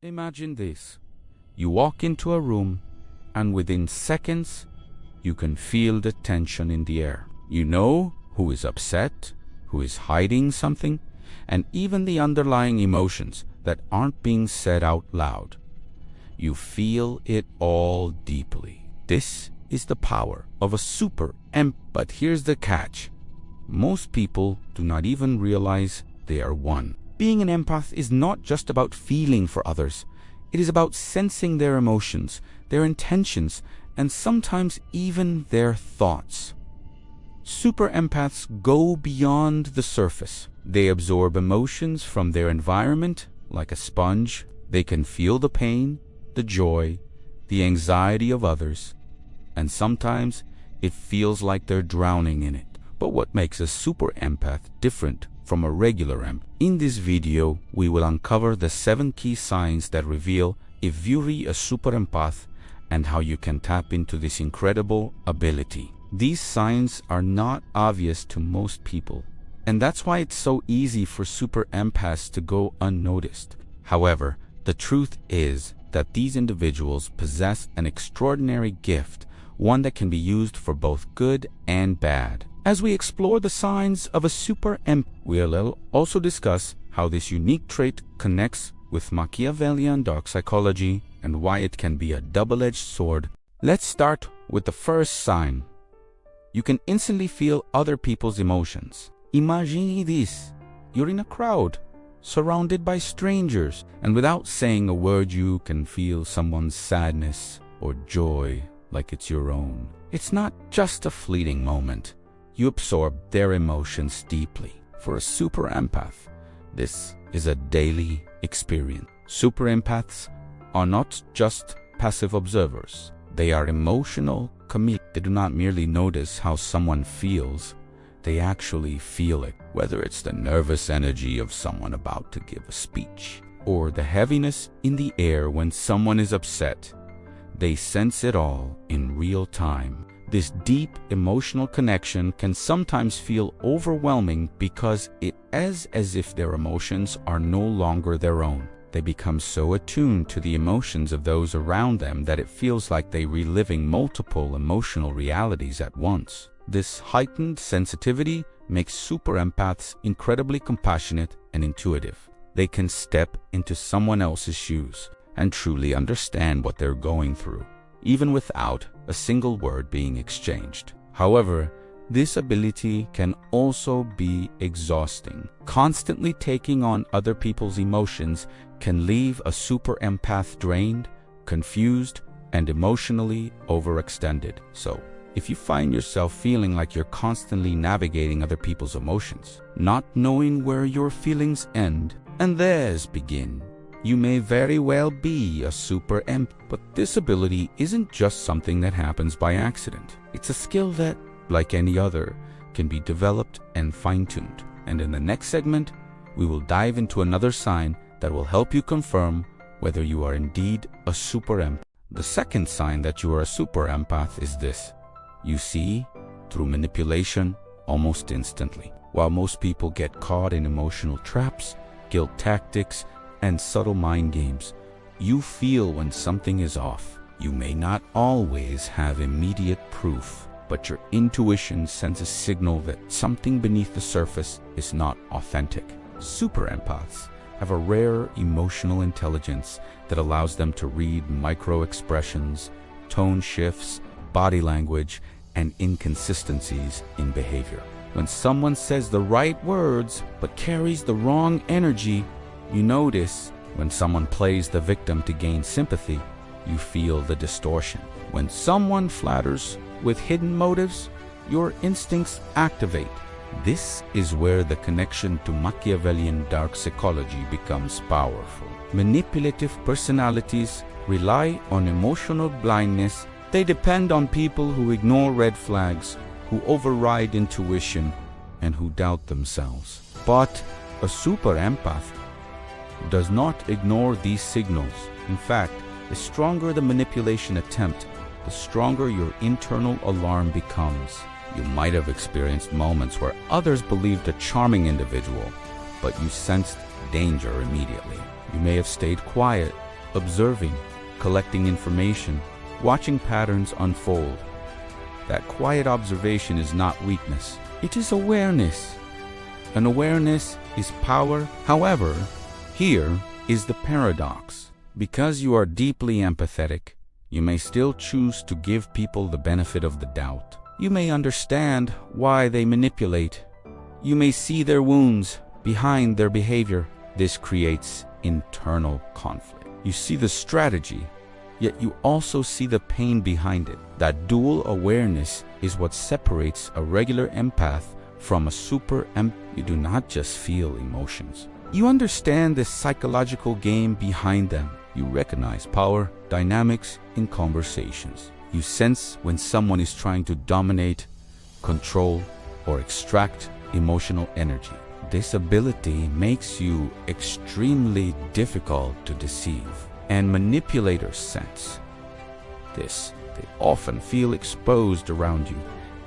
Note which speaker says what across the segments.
Speaker 1: Imagine this. You walk into a room, and within seconds, you can feel the tension in the air. You know who is upset, who is hiding something, and even the underlying emotions that aren't being said out loud. You feel it all deeply. This is the power of a super empath. But here's the catch. Most people do not even realize they are one. Being an empath is not just about feeling for others. It is about sensing their emotions, their intentions, and sometimes even their thoughts. Super empaths go beyond the surface. They absorb emotions from their environment like a sponge. They can feel the pain, the joy, the anxiety of others, and sometimes it feels like they're drowning in it. But what makes a super empath different from a regular empath? In this video, we will uncover the 7 key signs that reveal if you're a super empath and how you can tap into this incredible ability. These signs are not obvious to most people, and that's why it's so easy for super empaths to go unnoticed. However, the truth is that these individuals possess an extraordinary gift, one that can be used for both good and bad. As we explore the signs of a super empath, we'll also discuss how this unique trait connects with Machiavellian dark psychology and why it can be a double-edged sword. Let's start with the first sign. You can instantly feel other people's emotions. Imagine this. You're in a crowd, surrounded by strangers, and without saying a word, you can feel someone's sadness or joy like it's your own. It's not just a fleeting moment. You absorb their emotions deeply. For a super empath, this is a daily experience. Super empaths are not just passive observers. They are emotional chameleons. They do not merely notice how someone feels, they actually feel it. Whether it's the nervous energy of someone about to give a speech, or the heaviness in the air when someone is upset, they sense it all in real time. This deep emotional connection can sometimes feel overwhelming because it is as if their emotions are no longer their own. They become so attuned to the emotions of those around them that it feels like they're reliving multiple emotional realities at once. This heightened sensitivity makes super empaths incredibly compassionate and intuitive. They can step into someone else's shoes and truly understand what they're going through, even without a single word being exchanged. However, this ability can also be exhausting. Constantly taking on other people's emotions can leave a super empath drained, confused, and emotionally overextended. So, if you find yourself feeling like you're constantly navigating other people's emotions, not knowing where your feelings end and theirs begin, you may very well be a super empath. But this ability isn't just something that happens by accident. It's a skill that, like any other, can be developed and fine-tuned. And in the next segment, we will dive into another sign that will help you confirm whether you are indeed a super empath. The second sign that you are a super empath is this. You see through manipulation almost instantly. While most people get caught in emotional traps, guilt tactics, and subtle mind games, you feel when something is off. You may not always have immediate proof, but your intuition sends a signal that something beneath the surface is not authentic. Super empaths have a rare emotional intelligence that allows them to read micro-expressions, tone shifts, body language, and inconsistencies in behavior. When someone says the right words but carries the wrong energy, you notice. When someone plays the victim to gain sympathy, you feel the distortion. When someone flatters with hidden motives, your instincts activate. This is where the connection to Machiavellian dark psychology becomes powerful. Manipulative personalities rely on emotional blindness. They depend on people who ignore red flags, who override intuition, and who doubt themselves. But a super empath does not ignore these signals. In fact, the stronger the manipulation attempt, the stronger your internal alarm becomes. You might have experienced moments where others believed a charming individual, but you sensed danger immediately. You may have stayed quiet, observing, collecting information, watching patterns unfold. That quiet observation is not weakness. It is awareness. And awareness is power. However, here is the paradox. Because you are deeply empathetic, you may still choose to give people the benefit of the doubt. You may understand why they manipulate. You may see their wounds behind their behavior. This creates internal conflict. You see the strategy, yet you also see the pain behind it. That dual awareness is what separates a regular empath from a super empath. You do not just feel emotions. You understand the psychological game behind them. You recognize power dynamics in conversations. You sense when someone is trying to dominate, control, or extract emotional energy. This ability makes you extremely difficult to deceive, and manipulators sense this. They often feel exposed around you,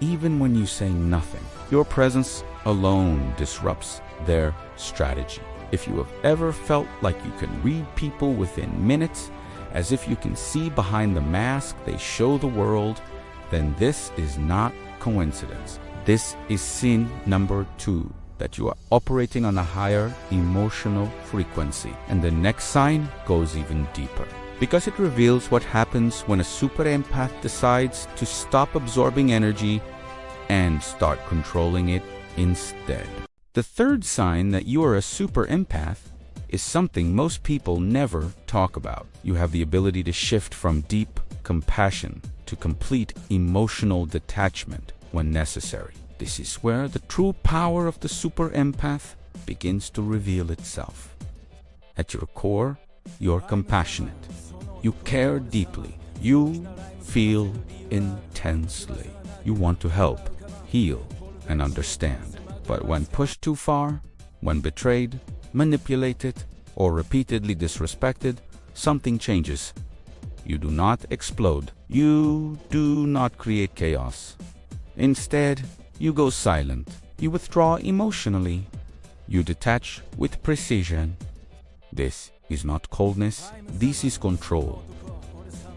Speaker 1: even when you say nothing. Your presence alone disrupts their strategy. If you have ever felt like you can read people within minutes, as if you can see behind the mask they show the world, then this is not coincidence. This is sin number 2, that you are operating on a higher emotional frequency. And the next sign goes even deeper, because it reveals what happens when a super empath decides to stop absorbing energy and start controlling it instead. The third sign that you are a super empath is something most people never talk about. You have the ability to shift from deep compassion to complete emotional detachment when necessary. This is where the true power of the super empath begins to reveal itself. At your core, you're compassionate. You care deeply. You feel intensely. You want to help, heal, and understand. But when pushed too far, when betrayed, manipulated, or repeatedly disrespected, something changes. You do not explode. You do not create chaos. Instead, you go silent. You withdraw emotionally. You detach with precision. This is not coldness. This is control.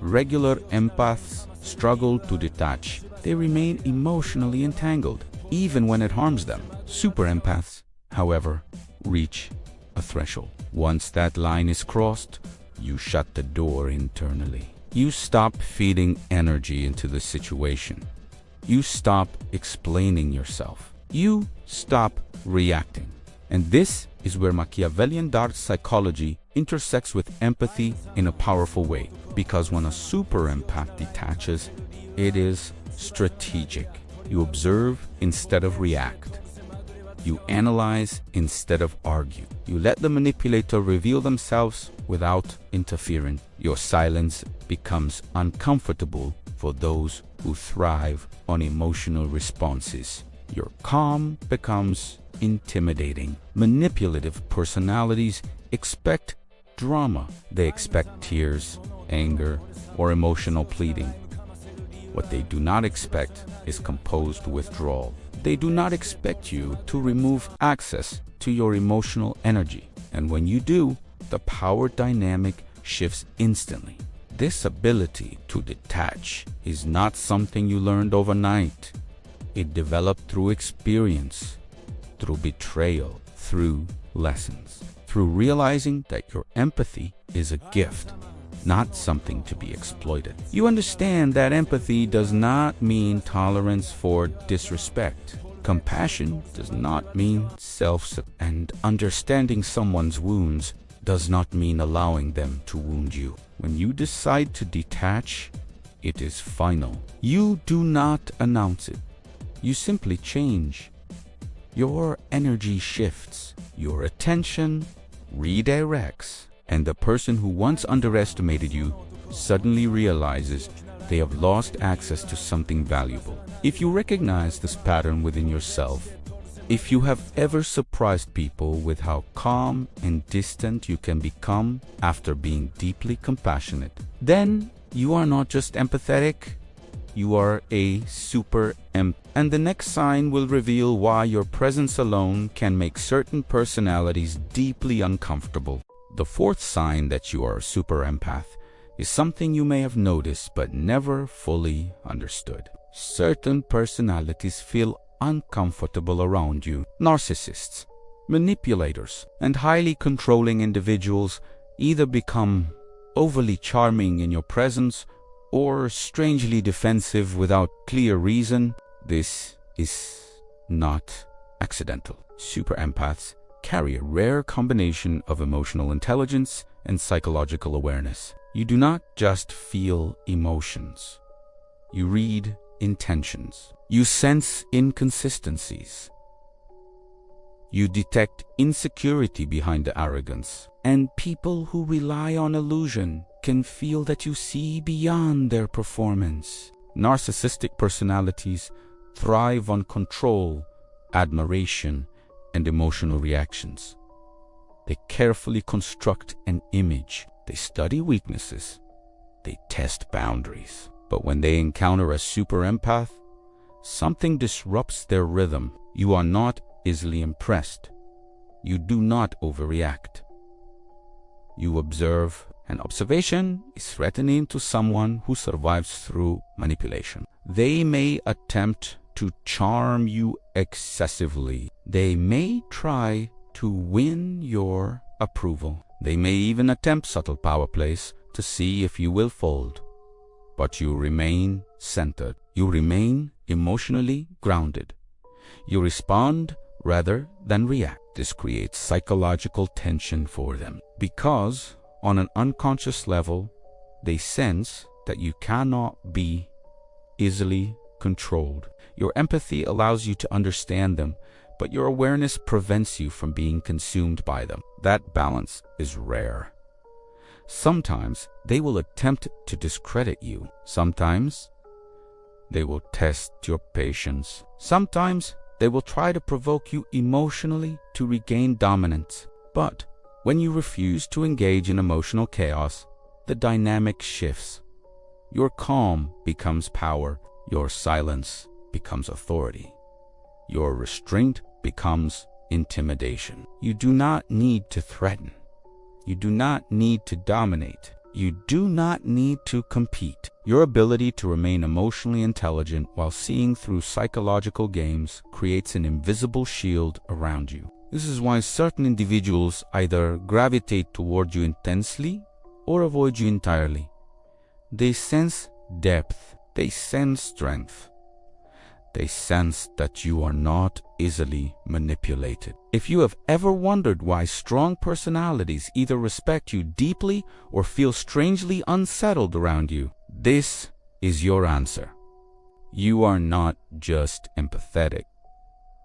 Speaker 1: Regular empaths struggle to detach. They remain emotionally entangled, even when it harms them. Super empaths, however, reach a threshold. Once that line is crossed, you shut the door internally. You stop feeding energy into the situation. You stop explaining yourself. You stop reacting. And this is where Machiavellian dark psychology intersects with empathy in a powerful way. Because when a super empath detaches, it is strategic. You observe instead of react. You analyze instead of argue. You let the manipulator reveal themselves without interfering. Your silence becomes uncomfortable for those who thrive on emotional responses. Your calm becomes intimidating. Manipulative personalities expect drama. They expect tears, anger, or emotional pleading. What they do not expect is composed withdrawal. They do not expect you to remove access to your emotional energy. And when you do, the power dynamic shifts instantly. This ability to detach is not something you learned overnight. It developed through experience, through betrayal, through lessons, through realizing that your empathy is a gift, not something to be exploited. You understand that empathy does not mean tolerance for disrespect. Compassion does not mean and understanding someone's wounds does not mean allowing them to wound you. When you decide to detach, it is final. You do not announce it. You simply change. Your energy shifts. Your attention redirects. And the person who once underestimated you suddenly realizes they have lost access to something valuable. If you recognize this pattern within yourself, if you have ever surprised people with how calm and distant you can become after being deeply compassionate, then you are not just empathetic, you are a super empath. And the next sign will reveal why your presence alone can make certain personalities deeply uncomfortable. The fourth sign that you are a super empath is something you may have noticed but never fully understood. Certain personalities feel uncomfortable around you. Narcissists, manipulators, and highly controlling individuals either become overly charming in your presence or strangely defensive without clear reason. This is not accidental. Super empaths carry a rare combination of emotional intelligence and psychological awareness. You do not just feel emotions. You read intentions. You sense inconsistencies. You detect insecurity behind the arrogance. And people who rely on illusion can feel that you see beyond their performance. Narcissistic personalities thrive on control, admiration, and emotional reactions. They carefully construct an image. They study weaknesses. They test boundaries. But when they encounter a super empath, something disrupts their rhythm. You are not easily impressed. You do not overreact. You observe, and observation is threatening to someone who survives through manipulation. They may attempt to charm you excessively. They may try to win your approval. They may even attempt subtle power plays to see if you will fold. But you remain centered. You remain emotionally grounded. You respond rather than react. This creates psychological tension for them because, on an unconscious level, they sense that you cannot be easily controlled. Your empathy allows you to understand them, but your awareness prevents you from being consumed by them. That balance is rare. Sometimes they will attempt to discredit you. Sometimes they will test your patience. Sometimes they will try to provoke you emotionally to regain dominance. But when you refuse to engage in emotional chaos, the dynamic shifts. Your calm becomes power. Your silence becomes authority. Your restraint becomes intimidation. You do not need to threaten. You do not need to dominate. You do not need to compete. Your ability to remain emotionally intelligent while seeing through psychological games creates an invisible shield around you. This is why certain individuals either gravitate toward you intensely or avoid you entirely. They sense depth. They sense strength. They sense that you are not easily manipulated. If you have ever wondered why strong personalities either respect you deeply or feel strangely unsettled around you, this is your answer. You are not just empathetic.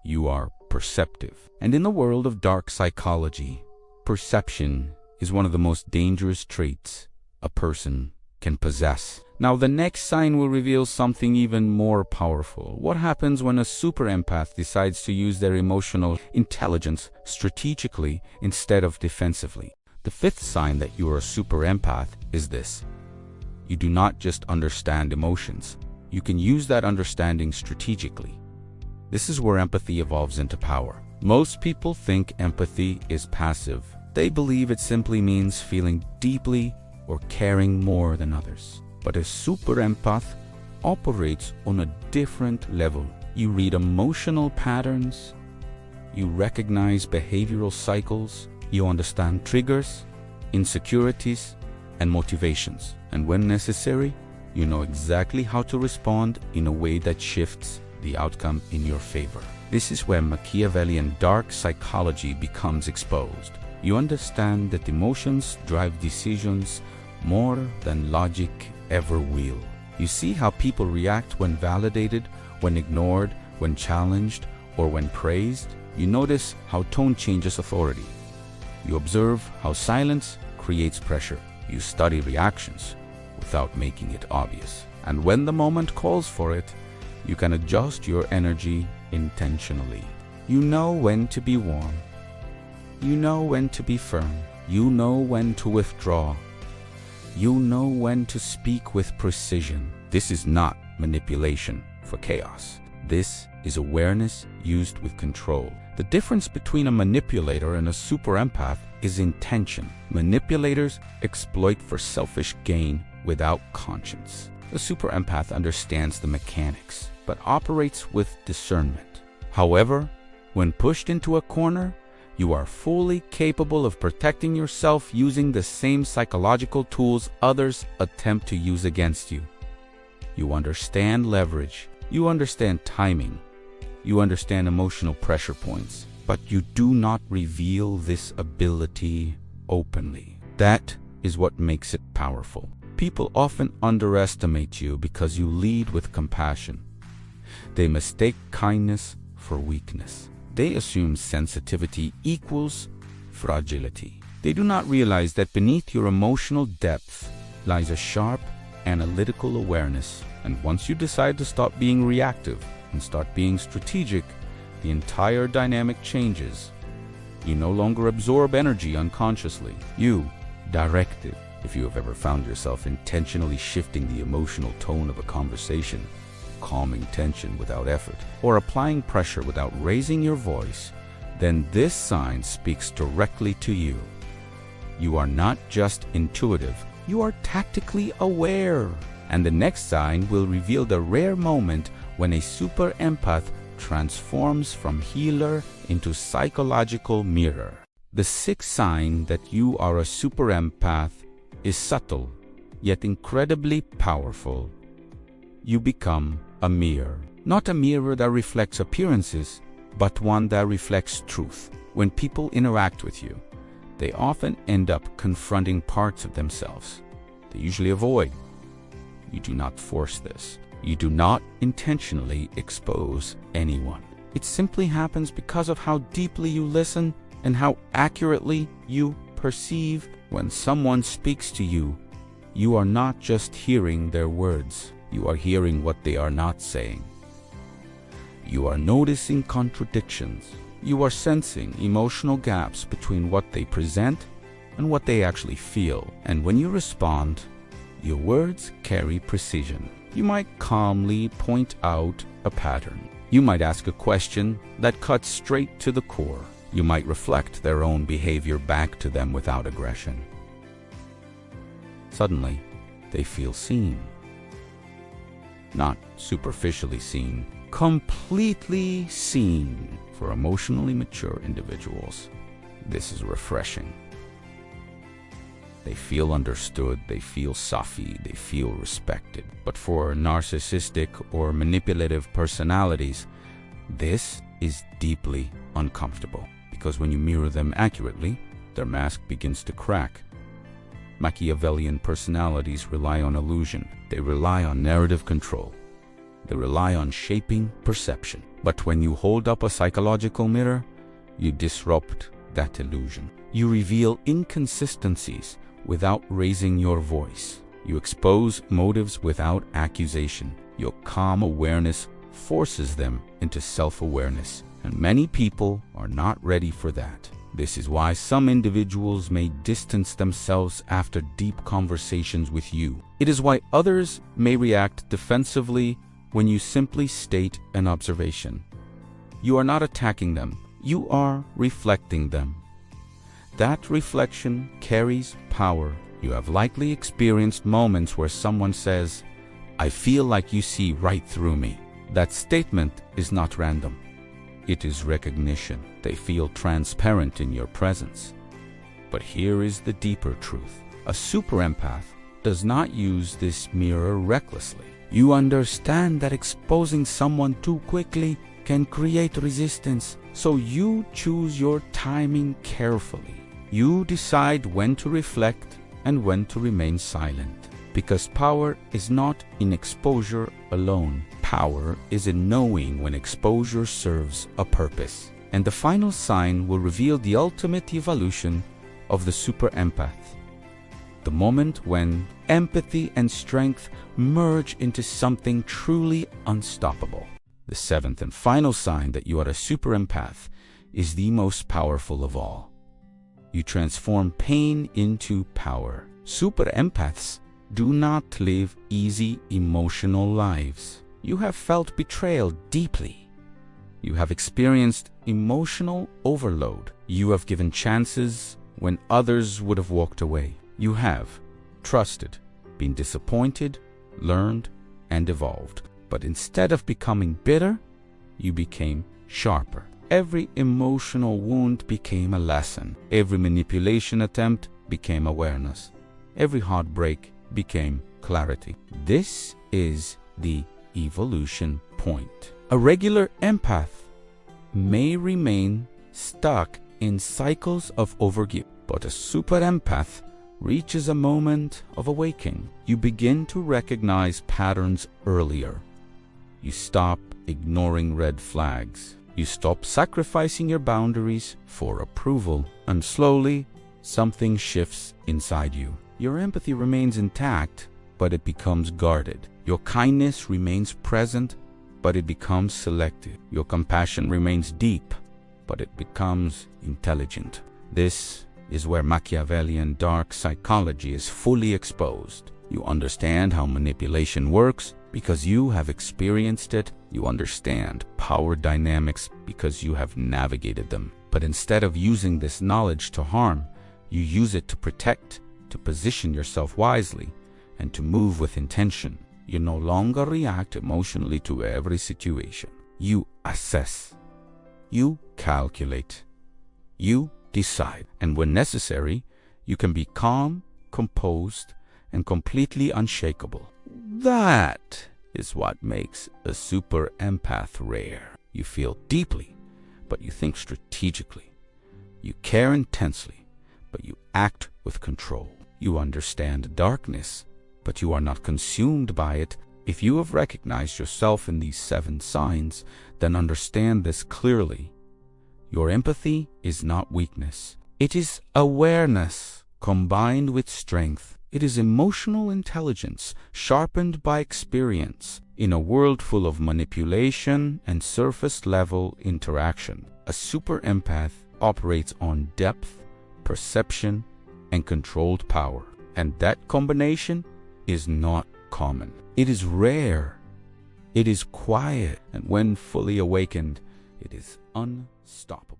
Speaker 1: You are perceptive. And in the world of dark psychology, perception is one of the most dangerous traits a person can possess. Now, the next sign will reveal something even more powerful. What happens when a super empath decides to use their emotional intelligence strategically instead of defensively? The fifth sign that you are a super empath is this. You do not just understand emotions. You can use that understanding strategically. This is where empathy evolves into power. Most people think empathy is passive. They believe it simply means feeling deeply or caring more than others. But a super empath operates on a different level. You read emotional patterns, you recognize behavioral cycles, you understand triggers, insecurities, and motivations. And when necessary, you know exactly how to respond in a way that shifts the outcome in your favor. This is where Machiavellian dark psychology becomes exposed. You understand that emotions drive decisions more than logic ever will. You see how people react when validated, when ignored, when challenged, or when praised. You notice how tone changes authority. You observe how silence creates pressure. You study reactions without making it obvious. And when the moment calls for it, you can adjust your energy intentionally. You know when to be warm. You know when to be firm. You know when to withdraw. You know when to speak with precision. This is not manipulation for chaos. This is awareness used with control. The difference between a manipulator and a super empath is intention. Manipulators exploit for selfish gain without conscience. The super empath understands the mechanics, but operates with discernment. However, when pushed into a corner, you are fully capable of protecting yourself using the same psychological tools others attempt to use against you. You understand leverage, you understand timing, you understand emotional pressure points, but you do not reveal this ability openly. That is what makes it powerful. People often underestimate you because you lead with compassion. They mistake kindness for weakness. They assume sensitivity equals fragility. They do not realize that beneath your emotional depth lies a sharp, analytical awareness. And once you decide to stop being reactive and start being strategic, the entire dynamic changes. You no longer absorb energy unconsciously. You direct it. If you have ever found yourself intentionally shifting the emotional tone of a conversation, calming tension without effort, or applying pressure without raising your voice, then this sign speaks directly to you. You are not just intuitive, you are tactically aware. And the next sign will reveal the rare moment when a super empath transforms from healer into psychological mirror. The sixth sign that you are a super empath is subtle, yet incredibly powerful. You become a mirror. Not a mirror that reflects appearances, but one that reflects truth. When people interact with you, they often end up confronting parts of themselves they usually avoid. You do not force this. You do not intentionally expose anyone. It simply happens because of how deeply you listen and how accurately you perceive. When someone speaks to you, you are not just hearing their words. You are hearing what they are not saying. You are noticing contradictions. You are sensing emotional gaps between what they present and what they actually feel. And when you respond, your words carry precision. You might calmly point out a pattern. You might ask a question that cuts straight to the core. You might reflect their own behavior back to them without aggression. Suddenly, they feel seen. Not superficially seen, completely seen. For emotionally mature individuals, this is refreshing. They feel understood, they feel safi, they feel respected. But for narcissistic or manipulative personalities, this is deeply uncomfortable, because when you mirror them accurately, their mask begins to crack. Machiavellian personalities rely on illusion. They rely on narrative control. They rely on shaping perception. But when you hold up a psychological mirror, you disrupt that illusion. You reveal inconsistencies without raising your voice. You expose motives without accusation. Your calm awareness forces them into self-awareness, and many people are not ready for that. This is why some individuals may distance themselves after deep conversations with you. It is why others may react defensively when you simply state an observation. You are not attacking them, you are reflecting them. That reflection carries power. You have likely experienced moments where someone says, "I feel like you see right through me." That statement is not random. It is recognition. They feel transparent in your presence. But here is the deeper truth. A super empath does not use this mirror recklessly. You understand that exposing someone too quickly can create resistance, so you choose your timing carefully. You decide when to reflect and when to remain silent. Because power is not in exposure alone. Power is in knowing when exposure serves a purpose. And the final sign will reveal the ultimate evolution of the super empath. The moment when empathy and strength merge into something truly unstoppable. The seventh and final sign that you are a super empath is the most powerful of all. You transform pain into power. Super empaths do not live easy emotional lives. You have felt betrayal deeply. You have experienced emotional overload. You have given chances when others would have walked away. You have trusted, been disappointed, learned, and evolved. But instead of becoming bitter, you became sharper. Every emotional wound became a lesson. Every manipulation attempt became awareness. Every heartbreak became clarity. This is the evolution point. A regular empath may remain stuck in cycles of overgive, but a super empath reaches a moment of awakening. You begin to recognize patterns earlier. You stop ignoring red flags. You stop sacrificing your boundaries for approval, and slowly something shifts inside you. Your empathy remains intact, but it becomes guarded. Your kindness remains present, but it becomes selective. Your compassion remains deep, but it becomes intelligent. This is where Machiavellian dark psychology is fully exposed. You understand how manipulation works because you have experienced it. You understand power dynamics because you have navigated them. But instead of using this knowledge to harm, you use it to protect, to position yourself wisely, and to move with intention. You no longer react emotionally to every situation. You assess. You calculate. You decide. And when necessary, you can be calm, composed, and completely unshakable. That is what makes a super empath rare. You feel deeply, but you think strategically. You care intensely, but you act with control. You understand darkness, but you are not consumed by it. If you have recognized yourself in these 7 signs, then understand this clearly. Your empathy is not weakness. It is awareness combined with strength. It is emotional intelligence sharpened by experience in a world full of manipulation and surface-level interaction. A super empath operates on depth, perception, and controlled power. And that combination is not common. It is rare. It is quiet. And when fully awakened, it is unstoppable.